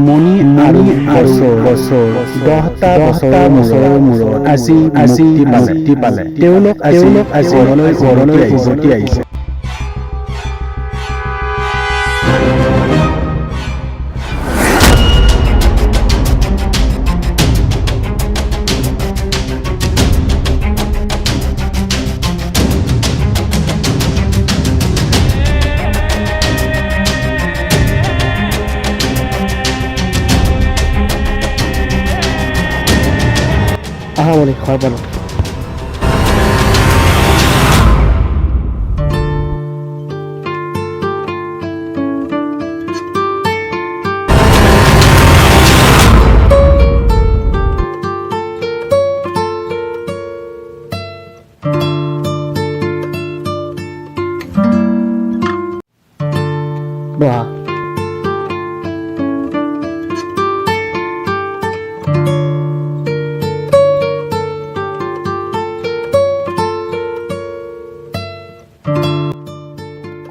মণি আৰু বছৰ 10টা বছৰৰ মূৰত আজি মুক্তি পালে তেওঁলোক আজি ঘৰলৈ উভতি আহিছে আহা মনি ঘৰ পালো বহা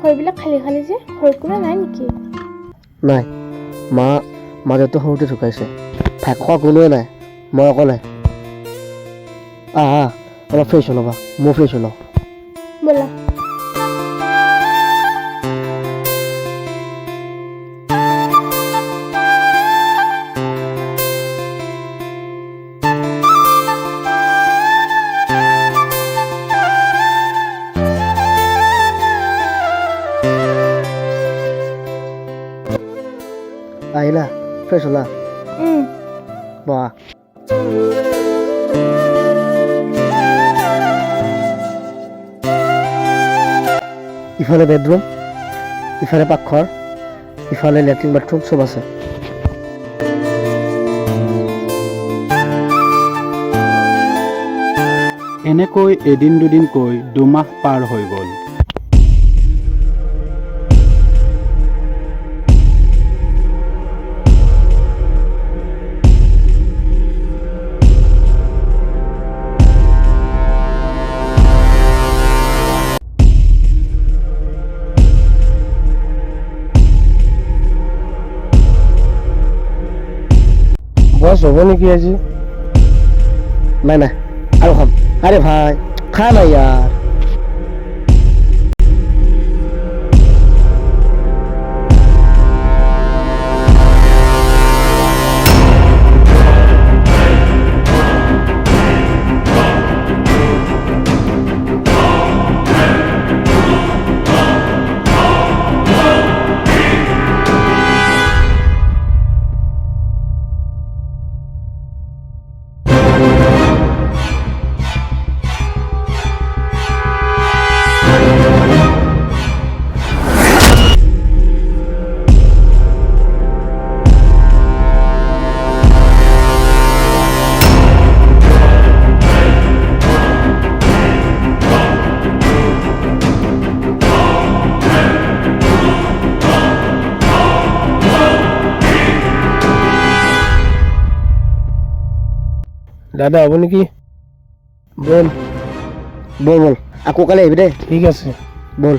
ঘৰবিলাক খালী খালী যে ঘৰত কোনো নাই নেকি? নাই মা দেউতা সৰুতে ঢুকাইছে ভাত খোৱা কোনোৱে নাই মই অকলে আহা অলপ ফ্ৰেছ হ'বা মই ফ্ৰেছ হ'লো ব'লা আহিলা ফ্ৰেছ হ'লা বহা ইফালে বেডৰুম ইফালে পাকঘৰ ইফালে লেট্ৰিন বাথৰুম চব আছে এনেকৈ এদিন দুদিনকৈ দুমাহ পাৰ হৈ গ'ল বস হ'ব নেকি আজি নাই আৰু খাম আৰে ভাই খা না ইয়াৰ দাদা হ'ব নেকি বল আকৌ কালি আহিবি দে ঠিক আছে বল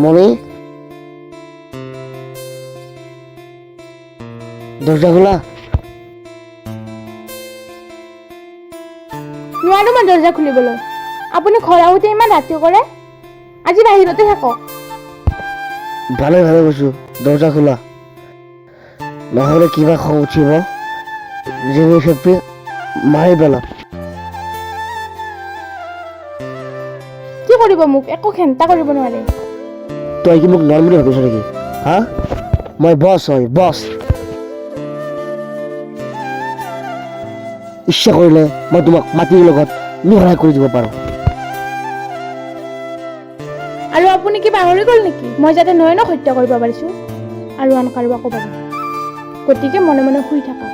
মনি দরজা খোলা নোৱাৰো মই দৰ্জা খুলিবলৈ আপুনি ঘৰ আহোঁতে ইমান ৰাতি কৰে আজি বাহিৰতে থাকক ভালে কৈছো দৰজা খোলা নহলে কিবা খং উঠিব জিমি ফেপি মাৰি পেলা কি কৰিব মোক একো ঘেণ্টা কৰিব নোৱাৰে তই কি মোক নৰ্মেলি ভাবিছ নেকি হা মই বছ হয় বছ ইচ্ছা কৰিলে মই তোমাক মাটিৰ লগত মিহলাই কৰি দিব পাৰোঁ আৰু আপুনি কি পাহৰি গ'ল নেকি মই যাতে নয়নক হত্যা কৰিব পাৰিছোঁ আৰু আন কাৰোবাকো পাৰিম গতিকে মনে মনে শুই থাকা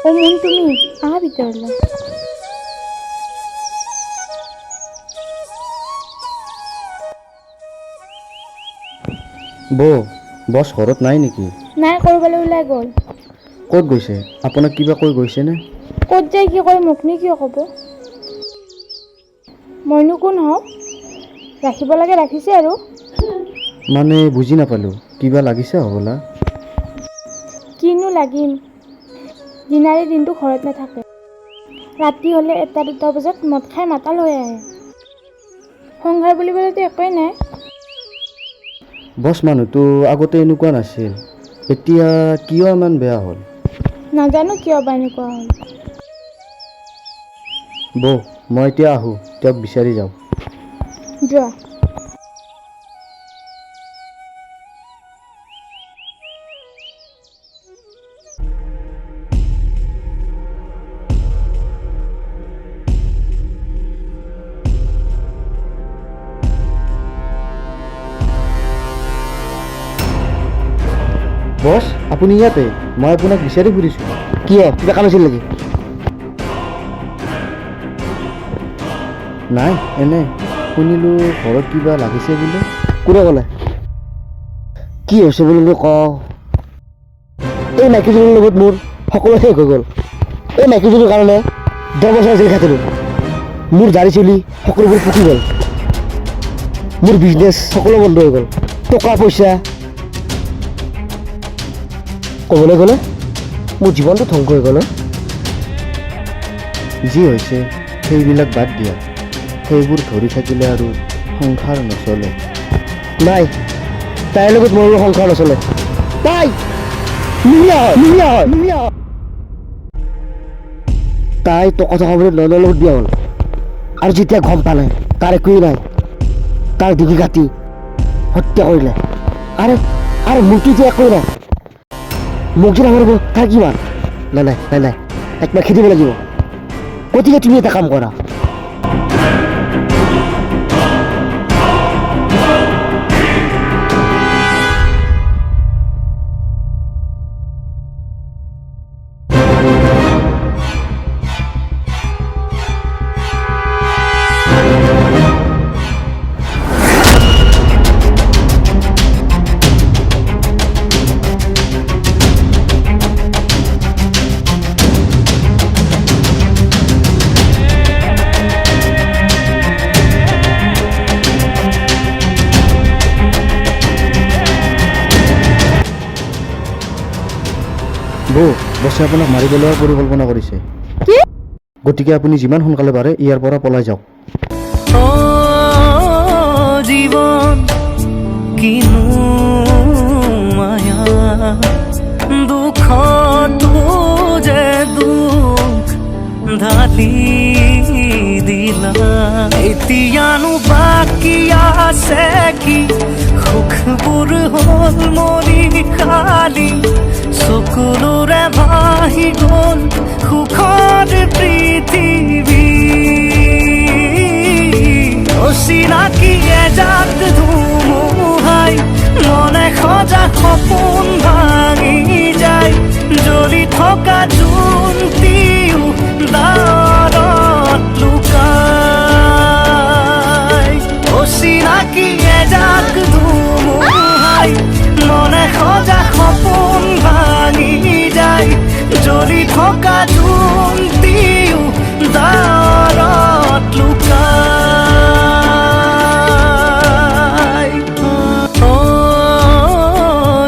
ও মন তুমি আহা ভিতৰলৈ। বৌ বছ ঘৰত নাই নেকি? নাই, কৰবালৈ ওলাই গ'ল। ক'ত গৈছে? আপোনাক কিবা কৈ গৈছেনে? ক'ত যায় কি কয় মোকনো কিয় ক'ব? মইনো কোন হওঁ? ৰাখিব লাগে ৰাখিছে আৰু। মানে বুজি নাপালোঁ, কিবা লাগিছে হ'বলা? কিনো লাগিম, দিনাৰে দিনটো ঘৰত নাথাকে। ৰাতি হ'লে 1-2 বজাত মদ খাই মাতাল হৈ আহে। সংসাৰ বুলিবলৈতো একোৱেই নাই। বছ মানুহটো আগতে এনেকুৱা নাছিল, এতিয়া কিয় ইমান বেয়া হ'ল? নাজানো কিয় বা এনেকুৱা হ'ল। বৌ মই এতিয়া আহোঁ, তেওঁক বিচাৰি যাওঁ। যোৱা। বছ আপুনি ইয়াতে? মই আপোনাক বিচাৰি ফুৰিছোঁ। কিয় কিবা কাম আছিল নেকি? নাই এনে শুনিলোঁ ঘৰত কিবা লাগিছে বোলে। কোনে ক'লে? কি হৈছে বুলি কওঁ? এই মাইকীজনীৰ লগত মোৰ সকলো শেষ হৈ গ'ল। এই মাইকীজনীৰ কাৰণে 10 বছৰ জেল খাটিলোঁ। মোৰ দাড়ি চুলি সকলোবোৰ পকি গ'ল। মোৰ বিজনেছ সকলো বন্ধ হৈ গ'ল। টকা পইচা ক'বলৈ গ'লে মোৰ জীৱনটো ধ্বংস হৈ গ'ল। যি হৈছে সেইবিলাক বাদ দিয়া, সেইবোৰ ধৰি থাকিলে আৰু সংসাৰ নচলে। নাই, তাইৰ লগত মোৰ সংসাৰ নচলে। তাই নোহোৱা হয়। তাই টকা থকা বুলি নয়নৰ লগত বিয়া হ'ল, আৰু যেতিয়া গম পালে তাৰ একোৱেই নাই, তাৰ ডিঙি কাটি হত্যা কৰিলে। আৰু মোৰতো যে একোৱেই নাই, মোক যে নামাৰিব তাৰ কিমান? নাই, একবাৰ খেদিব লাগিব। গতিকে তুমি এটা কাম কৰা, বৌ বছে আপোনাক মাৰিবলৈ পৰিকল্পনা কৰিছে। কি? গতিকে আপুনি যিমান সোনকালে পাৰে ইয়াৰ পৰা পলাই যাওক। জীবন কিনো মায়া, দুখতো যে দুখ ঢালি দিলা। এতিয়ানো বাকী আছে কি? সুখবোৰ হ'ল মৰি খালি, চকুলোৰে ভাহি গ'ল সুখৰ পৃথিৱী। অচিনাকি এজাক ধুমুহাই মনে সজা সপোন ভাঙি যায়। জ্বলি থকা জোনটিও দাঁৰত লুকাই। অচিনাকি এজাক ধুমুহাই মনে সজা সপোন ভাঙি যায়। জ্বলি থকা জোনটিও দাঁৰত লুকাই।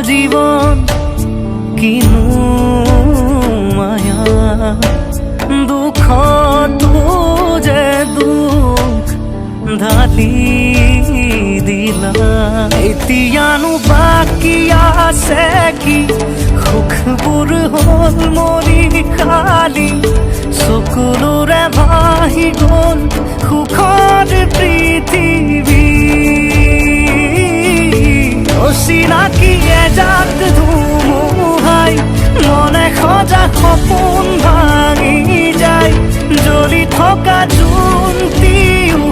জীৱন কিনো মায়া, দুখতো যে দুখ ঢালি দিলা। এতিয়ানো বাকী আছে কি? সুখবোৰ হ'ল মৰি খালি, চকুলোৰে ভাহি গ'ল সুখৰ পৃথিৱী। অচিনাকি এজাক ধুমুহাই মনে সজা সপোন ভাঙি যায়। জ্বলি থকা জোনটিও